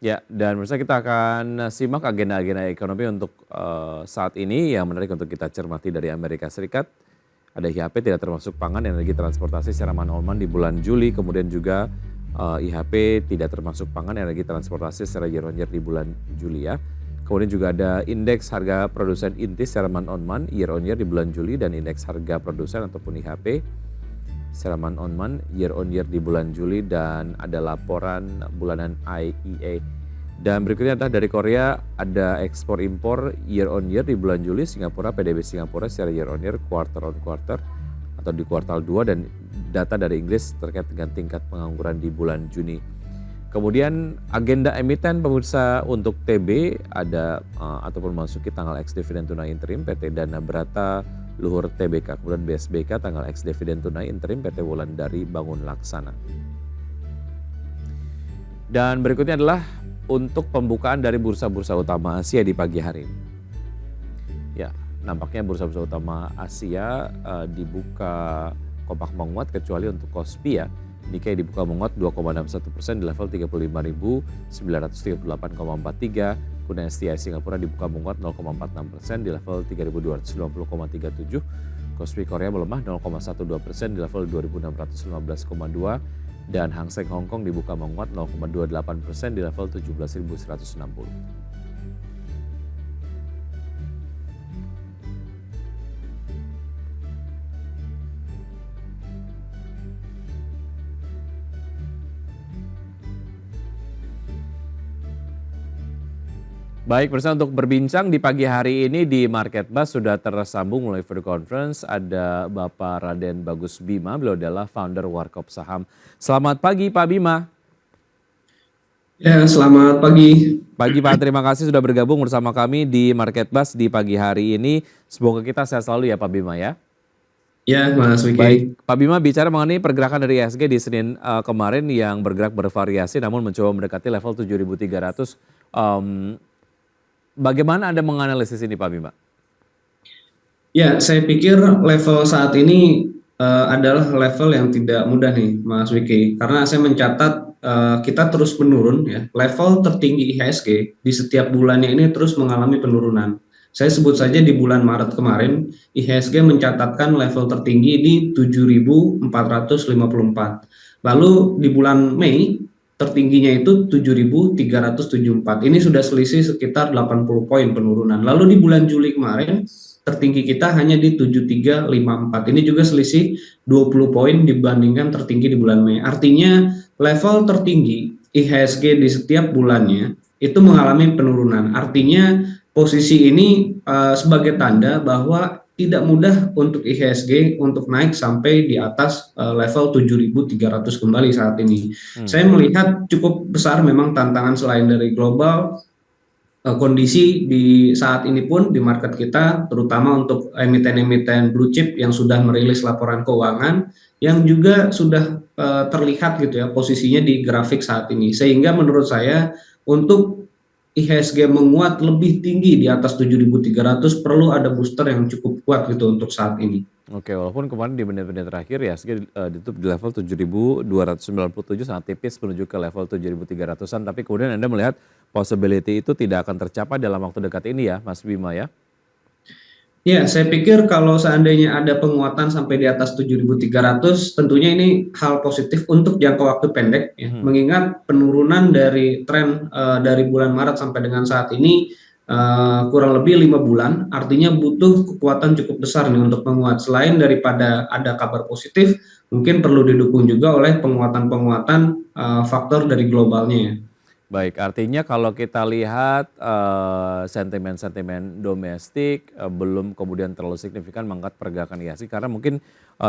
Ya, dan pemirsa kita akan simak agenda-agenda ekonomi untuk saat ini yang menarik untuk kita cermati dari Amerika Serikat. Ada IHP tidak termasuk pangan, energi, transportasi secara man-on-man di bulan Juli, kemudian juga IHP tidak termasuk pangan, energi, transportasi secara year-on-year di bulan Juli ya. Kemudian juga ada indeks harga produsen inti secara man-on-man year-on-year di bulan Juli dan indeks harga produsen ataupun IHP secara man-on-man year-on-year di bulan Juli dan ada laporan bulanan IEA. Dan berikutnya adalah dari Korea ada ekspor impor year-on-year di bulan Juli, Singapura, PDB Singapura secara year-on-year, quarter-on-quarter atau di kuartal 2 dan data dari Inggris terkait dengan tingkat pengangguran di bulan Juni. Kemudian agenda emiten pemirsa untuk TB ada ataupun memasuki tanggal ex dividen tunai interim PT Dana Berata Luhur TBK, kemudian BSBK tanggal ex dividen tunai interim PT Wulandari Bangun Laksana. Dan berikutnya adalah untuk pembukaan dari bursa-bursa utama Asia di pagi hari ini. Ya, nampaknya bursa-bursa utama Asia dibuka kompak menguat kecuali untuk KOSPI ya. Nikkei dibuka menguat 2,61% di level 35.938,43. Kemudian STI Singapura dibuka menguat 0,46% di level 3.290,37. KOSPI Korea melemah 0,12% di level 2.615,2. Dan Hang Seng Hong Kong dibuka menguat 0,28% di level 17.160. Baik, pemirsa untuk berbincang di pagi hari ini di Market Bus sudah tersambung melalui video conference ada Bapak Raden Bagus Bima, beliau adalah founder Warkop Saham. Selamat pagi Pak Bima. Ya, selamat pagi. Pagi Pak, terima kasih sudah bergabung bersama kami di Market Bus di pagi hari ini. Semoga kita sehat selalu ya Pak Bima ya. Ya, Mas Baik, Wiki. Pak Bima bicara mengenai pergerakan dari IHSG di Senin kemarin yang bergerak bervariasi namun mencoba mendekati level 7.300. Bagaimana Anda menganalisis ini Pak Bima? Ya, saya pikir level saat ini adalah level yang tidak mudah nih, Mas Wiki. Karena saya mencatat kita terus menurun ya. Level tertinggi IHSG di setiap bulannya ini terus mengalami penurunan. Saya sebut saja di bulan Maret kemarin, IHSG mencatatkan level tertinggi di 7.454. Lalu di bulan Mei, tertingginya itu 7.374. Ini sudah selisih sekitar 80 poin penurunan. Lalu di bulan Juli kemarin, tertinggi kita hanya di 7354. Ini juga selisih 20 poin dibandingkan tertinggi di bulan Mei. Artinya level tertinggi IHSG di setiap bulannya itu mengalami penurunan. Artinya posisi ini sebagai tanda bahwa tidak mudah untuk IHSG untuk naik sampai di atas level 7.300 kembali saat ini. Saya melihat cukup besar memang tantangan selain dari global. Kondisi di saat ini pun di market kita, terutama untuk emiten-emiten blue chip yang sudah merilis laporan keuangan, yang juga sudah terlihat gitu ya posisinya di grafik saat ini. Sehingga menurut saya untuk IHSG menguat lebih tinggi di atas 7.300 perlu ada booster yang cukup kuat gitu untuk saat ini. Oke, walaupun kemarin di menit-menit terakhir ya IHSG ditutup di level 7.297 sangat tipis menuju ke level 7.300-an, tapi kemudian Anda melihat possibility itu tidak akan tercapai dalam waktu dekat ini ya Mas Bima ya? Ya, saya pikir kalau seandainya ada penguatan sampai di atas 7.300, tentunya ini hal positif untuk jangka waktu pendek ya. Mengingat penurunan dari tren dari bulan Maret sampai dengan saat ini kurang lebih 5 bulan, artinya butuh kekuatan cukup besar nih untuk menguat. Selain daripada ada kabar positif, mungkin perlu didukung juga oleh penguatan-penguatan faktor dari globalnya ya. Baik, artinya kalau kita lihat sentimen-sentimen domestik belum kemudian terlalu signifikan mengangkat pergerakan IHSG karena mungkin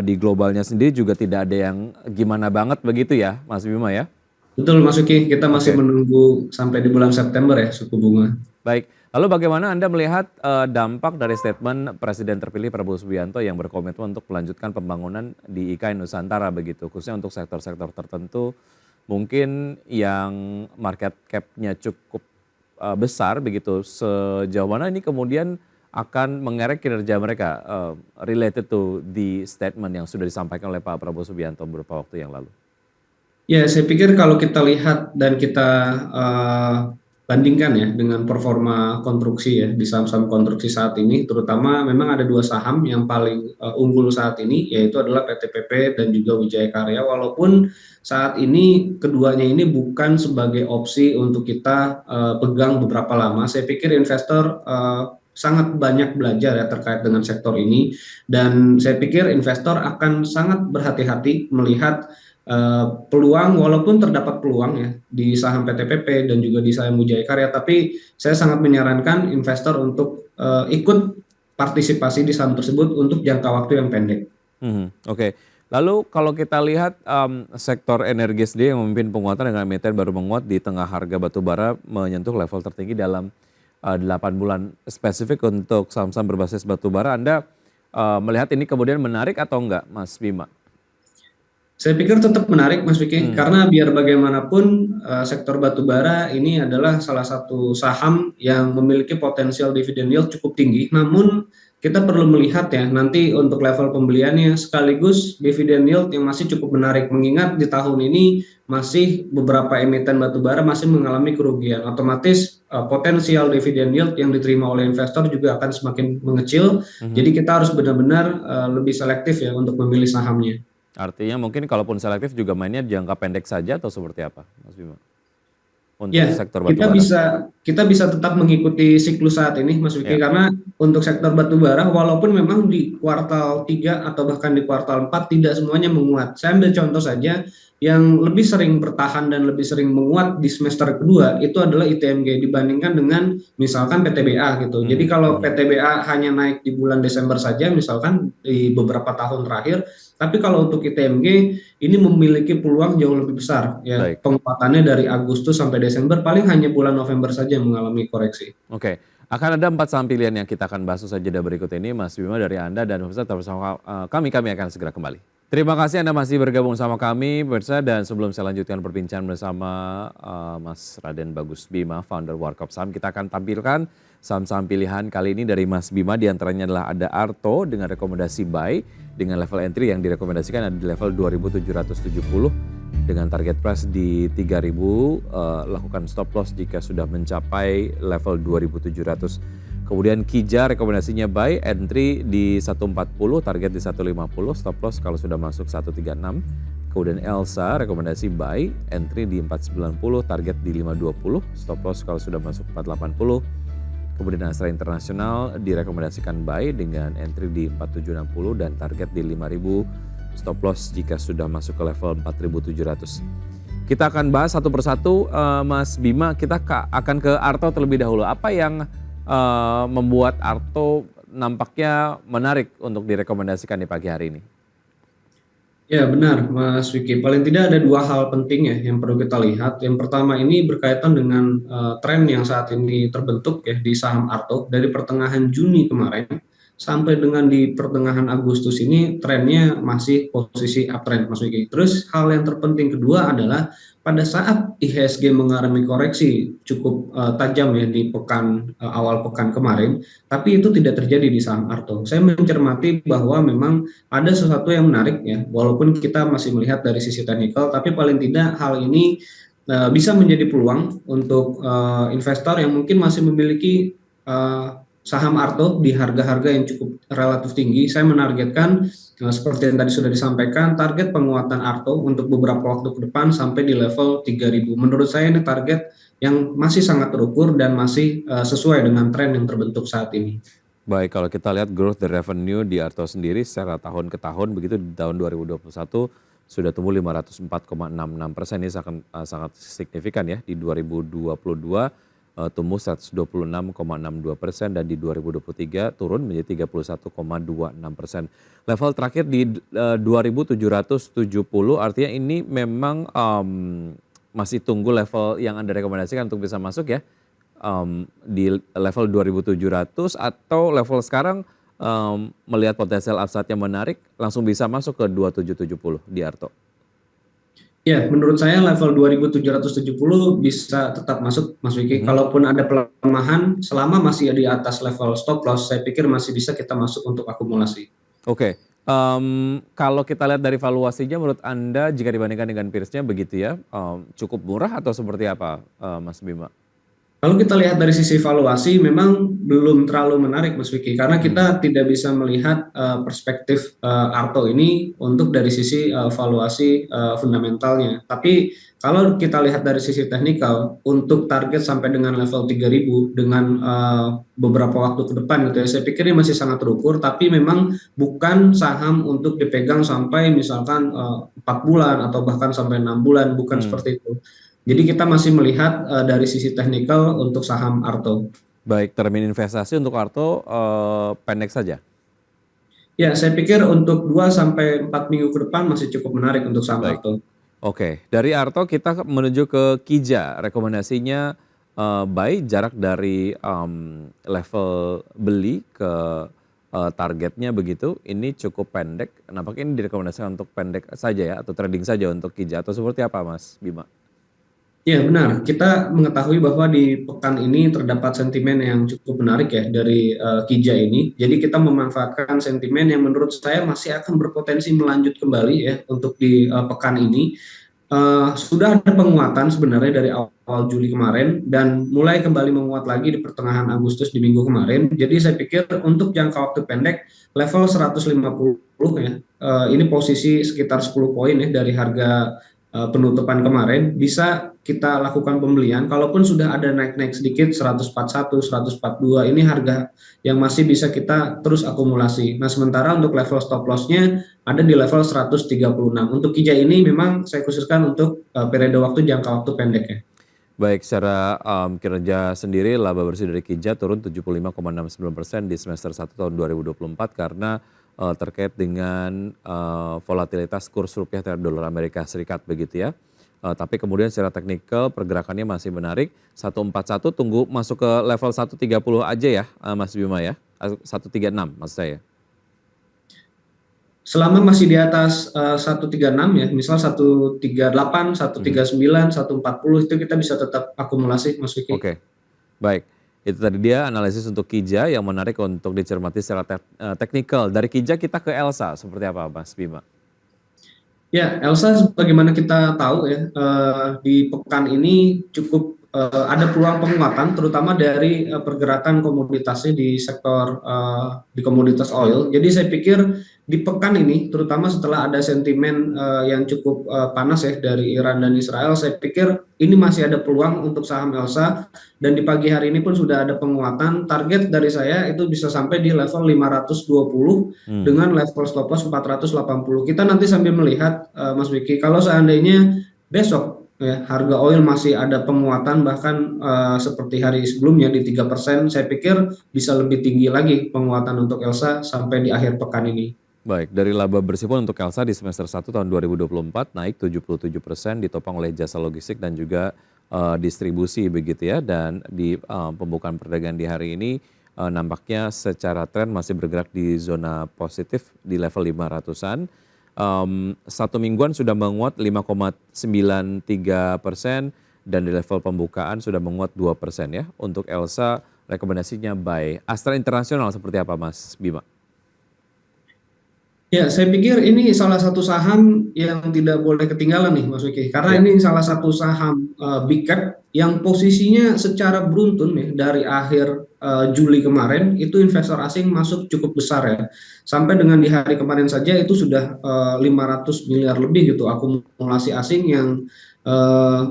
di globalnya sendiri juga tidak ada yang gimana banget begitu ya Mas Bima ya? Betul Mas Uki, kita masih Oke, menunggu sampai di bulan September ya suku bunga. baik. Lalu bagaimana Anda melihat dampak dari statement Presiden terpilih Prabowo Subianto yang berkomitmen untuk melanjutkan pembangunan di IKN Nusantara begitu, khususnya untuk sektor-sektor tertentu mungkin yang market cap-nya cukup besar begitu, sejauh mana ini kemudian akan mengerek kinerja mereka related to the statement yang sudah disampaikan oleh Pak Prabowo Subianto beberapa waktu yang lalu? Ya, saya pikir kalau kita lihat dan kita eh, bandingkan ya dengan performa konstruksi ya di saham-saham konstruksi saat ini, terutama memang ada dua saham yang paling unggul saat ini, yaitu adalah PT PP dan juga Wijaya Karya. Walaupun saat ini keduanya ini bukan sebagai opsi untuk kita pegang beberapa lama, saya pikir investor sangat banyak belajar ya terkait dengan sektor ini, dan saya pikir investor akan sangat berhati-hati melihat peluang, walaupun terdapat peluang ya di saham PT PP dan juga di saham Wijaya Karya, tapi saya sangat menyarankan investor untuk ikut partisipasi di saham tersebut untuk jangka waktu yang pendek. Oke. Lalu kalau kita lihat sektor energi sendiri yang memimpin penguatan dengan emiten baru menguat di tengah harga batu bara menyentuh level tertinggi dalam 8 bulan. Spesifik untuk saham-saham berbasis batu bara, Anda melihat ini kemudian menarik atau enggak, Mas Bima? Saya pikir tetap menarik, Mas Vicky, karena biar bagaimanapun sektor batubara ini adalah salah satu saham yang memiliki potensial dividen yield cukup tinggi. Namun kita perlu melihat ya nanti untuk level pembeliannya, sekaligus dividen yield yang masih cukup menarik. Mengingat di tahun ini masih beberapa emiten batubara masih mengalami kerugian. Otomatis potensial dividen yield yang diterima oleh investor juga akan semakin mengecil. Jadi kita harus benar-benar lebih selektif ya untuk memilih sahamnya. Artinya mungkin kalaupun selektif juga mainnya jangka pendek saja atau seperti apa, Mas Bima? Untuk Ya, sektor batu kita bara. bisa tetap mengikuti siklus saat ini, Mas Vicky, Ya. karena untuk sektor batubara, walaupun memang di kuartal 3 atau bahkan di kuartal 4 tidak semuanya menguat. Saya ambil contoh saja, yang lebih sering bertahan dan lebih sering menguat di semester kedua itu adalah ITMG dibandingkan dengan misalkan PTBA gitu. Jadi kalau PTBA hanya naik di bulan Desember saja, misalkan di beberapa tahun terakhir, tapi kalau untuk ITMG ini memiliki peluang jauh lebih besar ya, Baik. penguatannya dari Agustus sampai Desember, paling hanya bulan November saja yang mengalami koreksi. Oke. Akan ada 4 saham pilihan yang kita akan bahas usai jeda berikut ini, Mas Bima, dari Anda dan pemirsa tetap bersama kami akan segera kembali. Terima kasih Anda masih bergabung sama kami, pemirsa, dan sebelum saya lanjutkan perbincangan bersama Mas Raden Bagus Bima, founder Warkop Saham, kita akan tampilkan saham-saham pilihan kali ini dari Mas Bima. Di antaranya adalah ada Arto dengan rekomendasi buy dengan level entry yang direkomendasikan ada di level 2.770 dengan target price di 3.000, lakukan stop loss jika sudah mencapai level 2.700. Kemudian Kija rekomendasinya buy, entry di 140, target di 150, stop loss kalau sudah masuk 136. Kemudian Elsa rekomendasi buy, entry di 490, target di 520, stop loss kalau sudah masuk 480. Kemudian Astra Internasional direkomendasikan buy dengan entry di 4760 dan target di 5000, stop loss jika sudah masuk ke level 4700. Kita akan bahas satu persatu, Mas Bima. Kita akan ke Arto terlebih dahulu. Apa yang membuat Arto nampaknya menarik untuk direkomendasikan di pagi hari ini? Ya benar, Mas Vicky. Paling tidak ada dua hal penting ya yang perlu kita lihat. Yang pertama ini berkaitan dengan tren yang saat ini terbentuk ya di saham Arto dari pertengahan Juni kemarin sampai dengan di pertengahan Agustus ini trennya masih posisi uptrend, Mas Vicky. Terus hal yang terpenting kedua adalah pada saat IHSG mengalami koreksi cukup tajam ya di awal pekan kemarin, tapi itu tidak terjadi di saham Arto. Saya mencermati bahwa memang ada sesuatu yang menarik ya, walaupun kita masih melihat dari sisi teknikal, tapi paling tidak hal ini bisa menjadi peluang untuk investor yang mungkin masih memiliki saham Arto di harga-harga yang cukup relatif tinggi. Saya menargetkan seperti yang tadi sudah disampaikan, target penguatan Arto untuk beberapa waktu ke depan sampai di level 3.000. Menurut saya ini target yang masih sangat terukur dan masih sesuai dengan tren yang terbentuk saat ini. Baik, kalau kita lihat growth the revenue di Arto sendiri secara tahun ke tahun, begitu di tahun 2021 sudah tumbuh 504,66%. Ini sangat signifikan ya. Di 2022 tumbuh 126,62% dan di 2023 turun menjadi 31,26%. Level terakhir di 2.770, artinya ini memang masih tunggu level yang Anda rekomendasikan untuk bisa masuk ya, di level 2.700 atau level sekarang melihat potensial upside yang menarik langsung bisa masuk ke 2.770 di Arto. Ya, menurut saya level 2.770 bisa tetap masuk, Mas Vicky. Kalaupun ada pelemahan, selama masih di atas level stop loss, saya pikir masih bisa kita masuk untuk akumulasi. Oke. Kalau kita lihat dari valuasinya menurut Anda jika dibandingkan dengan peers-nya begitu ya, cukup murah atau seperti apa, Mas Bima? Kalau kita lihat dari sisi valuasi, memang belum terlalu menarik, Mas Vicky, karena Hmm, kita tidak bisa melihat perspektif Arto ini untuk dari sisi valuasi fundamentalnya. Tapi kalau kita lihat dari sisi teknikal, untuk target sampai dengan level 3.000 dengan beberapa waktu ke depan gitu ya, saya pikir ini masih sangat terukur, tapi memang bukan saham untuk dipegang sampai misalkan 4 bulan atau bahkan sampai 6 bulan, bukan hmm. seperti itu. Jadi kita masih melihat dari sisi teknikal untuk saham Arto. Baik, termin investasi untuk Arto pendek saja. Ya, saya pikir untuk 2 sampai 4 minggu ke depan masih cukup menarik untuk saham Baik. Arto. Oke, dari Arto kita menuju ke Kija. Rekomendasinya buy jarak dari level beli ke targetnya begitu. Ini cukup pendek. Nampaknya ini direkomendasikan untuk pendek saja ya atau trading saja untuk Kija atau seperti apa Mas Bima? Ya, benar. Kita mengetahui bahwa di pekan ini terdapat sentimen yang cukup menarik ya dari Kija ini. Jadi kita memanfaatkan sentimen yang menurut saya masih akan berpotensi melanjut kembali ya untuk di pekan ini. Sudah ada penguatan sebenarnya dari awal Juli kemarin dan mulai kembali menguat lagi di pertengahan Agustus di minggu kemarin. Jadi saya pikir untuk jangka waktu pendek level 150 ya, ini posisi sekitar 10 poin ya dari harga penutupan kemarin bisa kita lakukan pembelian. Kalaupun sudah ada naik-naik sedikit 141, 142, ini harga yang masih bisa kita terus akumulasi. Nah, sementara untuk level stop loss-nya ada di level 136. Untuk Kija ini memang saya khususkan untuk periode waktu jangka waktu pendek ya. Baik, secara kinerja sendiri laba bersih dari Kija turun 75,69% di semester 1 tahun 2024 karena terkait dengan volatilitas kurs rupiah terhadap dolar Amerika Serikat begitu ya. Tapi kemudian secara teknikal pergerakannya masih menarik. 141 tunggu masuk ke level 130 aja ya Mas Bima ya. 136 maksud saya. Selama masih di atas 136 ya, misal 138, Mhm. 139, 140 itu kita bisa tetap akumulasi Mas Vicky. Oke, baik. Itu tadi dia analisis untuk Kija yang menarik untuk dicermati secara teknikal. Dari Kija kita ke Elsa, seperti apa Mas Bima? Ya, Elsa, sebagaimana kita tahu ya, di pekan ini cukup ada peluang penguatan, terutama dari pergerakan komoditasnya di sektor di komoditas oil. Jadi saya pikir di pekan ini, terutama setelah ada sentimen yang cukup panas ya dari Iran dan Israel, saya pikir ini masih ada peluang untuk saham Elsa. Dan di pagi hari ini pun sudah ada penguatan. Target dari saya itu bisa sampai di level 520 Hmm, dengan level stop loss 480. Kita nanti sambil melihat Mas Wiki, kalau seandainya besok ya harga oil masih ada penguatan bahkan seperti hari sebelumnya di 3%, saya pikir bisa lebih tinggi lagi penguatan untuk Elsa sampai di akhir pekan ini. baik, dari laba bersih pun untuk Elsa di semester 1 tahun 2024 naik 77% ditopang oleh jasa logistik dan juga distribusi begitu ya. Dan di pembukaan perdagangan di hari ini nampaknya secara tren masih bergerak di zona positif di level 500-an. Satu mingguan sudah menguat 5,93% dan di level pembukaan sudah menguat 2% ya. Untuk Elsa rekomendasinya buy. Astra Internasional seperti apa Mas Bima? Ya, saya pikir ini salah satu saham yang tidak boleh ketinggalan nih, Mas Wiki. Karena Ya. ini salah satu saham big cap yang posisinya secara beruntun ya dari akhir Juli kemarin itu investor asing masuk cukup besar ya. Sampai dengan di hari kemarin saja itu sudah 500 miliar lebih gitu akumulasi asing yang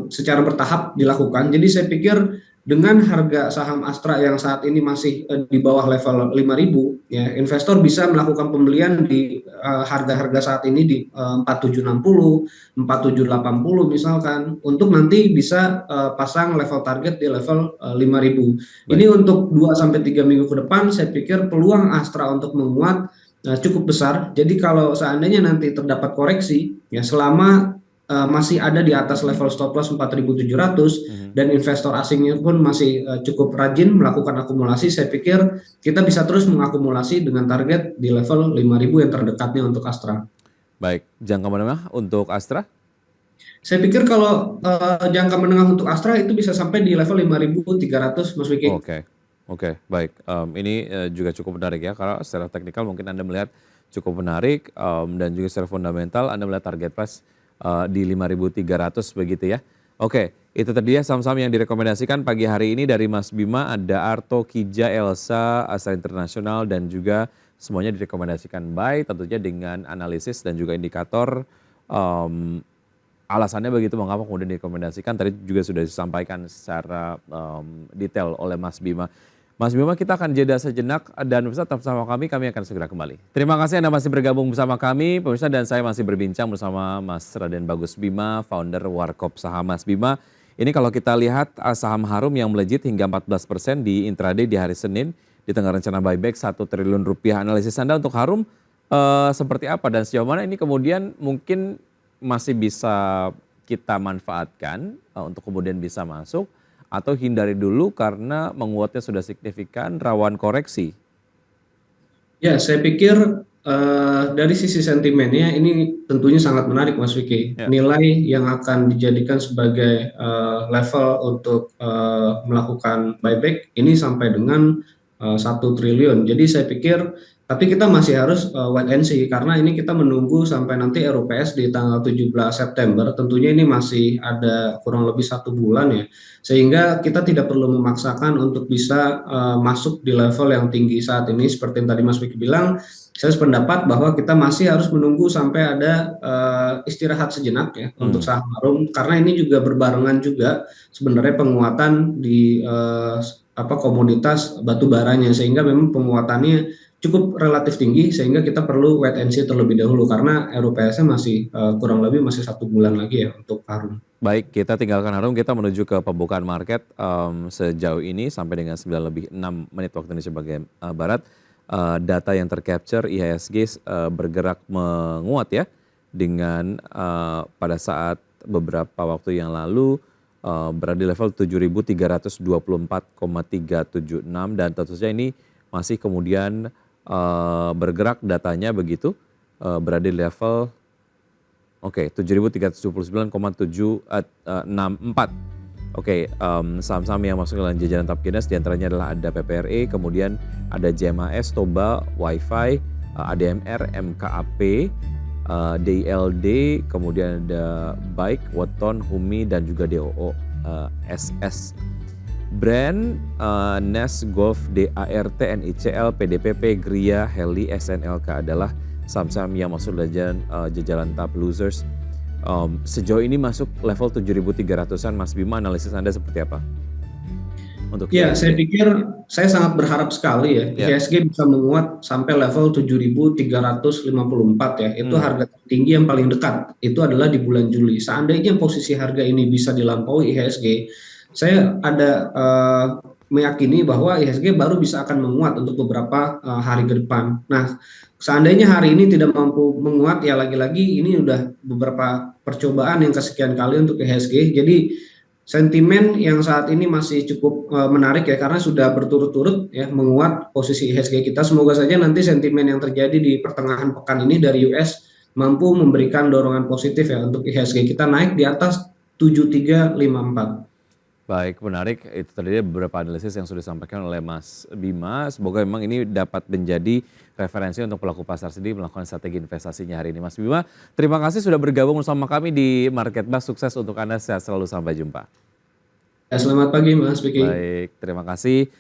secara bertahap dilakukan. Jadi saya pikir dengan harga saham Astra yang saat ini masih di bawah level 5.000 ya, investor bisa melakukan pembelian di harga-harga saat ini di 4760, 4780 misalkan, untuk nanti bisa pasang level target di level 5.000. Ini Baik. untuk 2 sampai 3 minggu ke depan saya pikir peluang Astra untuk menguat cukup besar. Jadi kalau seandainya nanti terdapat koreksi ya, selama masih ada di atas level stop loss 4.700 Mhm. dan investor asingnya pun masih cukup rajin melakukan akumulasi, saya pikir kita bisa terus mengakumulasi dengan target di level 5.000 yang terdekatnya untuk Astra. Baik, jangka menengah untuk Astra? Saya pikir kalau jangka menengah untuk Astra itu bisa sampai di level 5.300, Mas Wiki. Oke, oke, baik. Ini juga cukup menarik ya, karena secara teknikal mungkin Anda melihat cukup menarik dan juga secara fundamental Anda melihat target price di 5.300 begitu ya. Oke, itu tadi ya saham-saham yang direkomendasikan pagi hari ini dari Mas Bima, ada Arto, Kija, Elsa, Astra International dan juga semuanya direkomendasikan buy tentunya dengan analisis dan juga indikator. Alasannya begitu mengapa kemudian direkomendasikan tadi juga sudah disampaikan secara detail oleh Mas Bima. Mas Bima, kita akan jeda sejenak dan pemirsa tetap bersama kami akan segera kembali. Terima kasih Anda masih bergabung bersama kami, pemirsa, dan saya masih berbincang bersama Mas Raden Bagus Bima, founder Warkop Saham. Mas Bima, ini kalau kita lihat saham Harum yang melejit hingga 14% di intraday di hari Senin, di tengah rencana buyback 1 triliun rupiah. Analisis Anda untuk Harum seperti apa dan sejauh mana ini kemudian mungkin masih bisa kita manfaatkan untuk kemudian bisa masuk, atau hindari dulu karena menguatnya sudah signifikan, rawan koreksi? Ya, saya pikir dari sisi sentimennya ini tentunya sangat menarik, Mas Vicky. Ya. Nilai yang akan dijadikan sebagai level untuk melakukan buyback ini sampai dengan 1 triliun. Jadi saya pikir, tapi kita masih harus wait and see karena ini kita menunggu sampai nanti RUPS di tanggal 17 September. Tentunya ini masih ada kurang lebih 1 bulan ya. Sehingga kita tidak perlu memaksakan untuk bisa masuk di level yang tinggi saat ini. Seperti yang tadi Mas Vicky bilang, saya sependapat bahwa kita masih harus menunggu sampai ada istirahat sejenak ya untuk saham Harum, karena ini juga berbarengan juga sebenarnya penguatan di komoditas batu baranya, sehingga memang penguatannya cukup relatif tinggi sehingga kita perlu wait and see terlebih dahulu karena RUPS-nya masih kurang lebih masih 1 bulan lagi ya untuk Harum. Baik, kita tinggalkan Harum, kita menuju ke pembukaan market sejauh ini sampai dengan 9:06 waktu Indonesia bagian Barat. Data yang tercapture IHSG bergerak menguat ya, dengan pada saat beberapa waktu yang lalu berada di level 7.324,376 dan tentu saja ini masih kemudian bergerak datanya begitu, berada di level 7.379,764. Saham-saham yang masuk dalam jajaran top Guinness diantaranya adalah ada PPRE, kemudian ada JMAS, Toba, Wi-Fi, ADMR, MKAP, DILD, kemudian ada Bike, Weton, Humi, dan juga DOO SS. Brand, NES, Golf, DART, NICL, PDPP, Gria, Heli, SNLK adalah saham-saham yang masuk dalam jajaran top losers. Sejauh ini masuk level 7.300-an, Mas Bima, analisis Anda seperti apa? Untuk ya, saya pikir saya sangat berharap sekali ya, IHSG bisa menguat sampai level 7.354 ya. Itu harga tertinggi yang paling dekat, itu adalah di bulan Juli. Seandainya posisi harga ini bisa dilampaui IHSG, saya ada meyakini bahwa IHSG baru bisa akan menguat untuk beberapa hari ke depan. Nah, seandainya hari ini tidak mampu menguat, ya lagi-lagi ini udah beberapa percobaan yang kesekian kali untuk IHSG. Jadi sentimen yang saat ini masih cukup menarik ya, karena sudah berturut-turut ya menguat posisi IHSG kita. Semoga saja nanti sentimen yang terjadi di pertengahan pekan ini dari US mampu memberikan dorongan positif ya untuk IHSG kita naik di atas 7354. Baik, menarik. Itu tadi beberapa analisis yang sudah disampaikan oleh Mas Bima. Semoga memang ini dapat menjadi referensi untuk pelaku pasar sendiri melakukan strategi investasinya hari ini. Mas Bima, terima kasih sudah bergabung bersama kami di Market Buzz. Sukses untuk Anda, sehat selalu, sampai jumpa. Ya, selamat pagi Mas Vicky. Baik, terima kasih.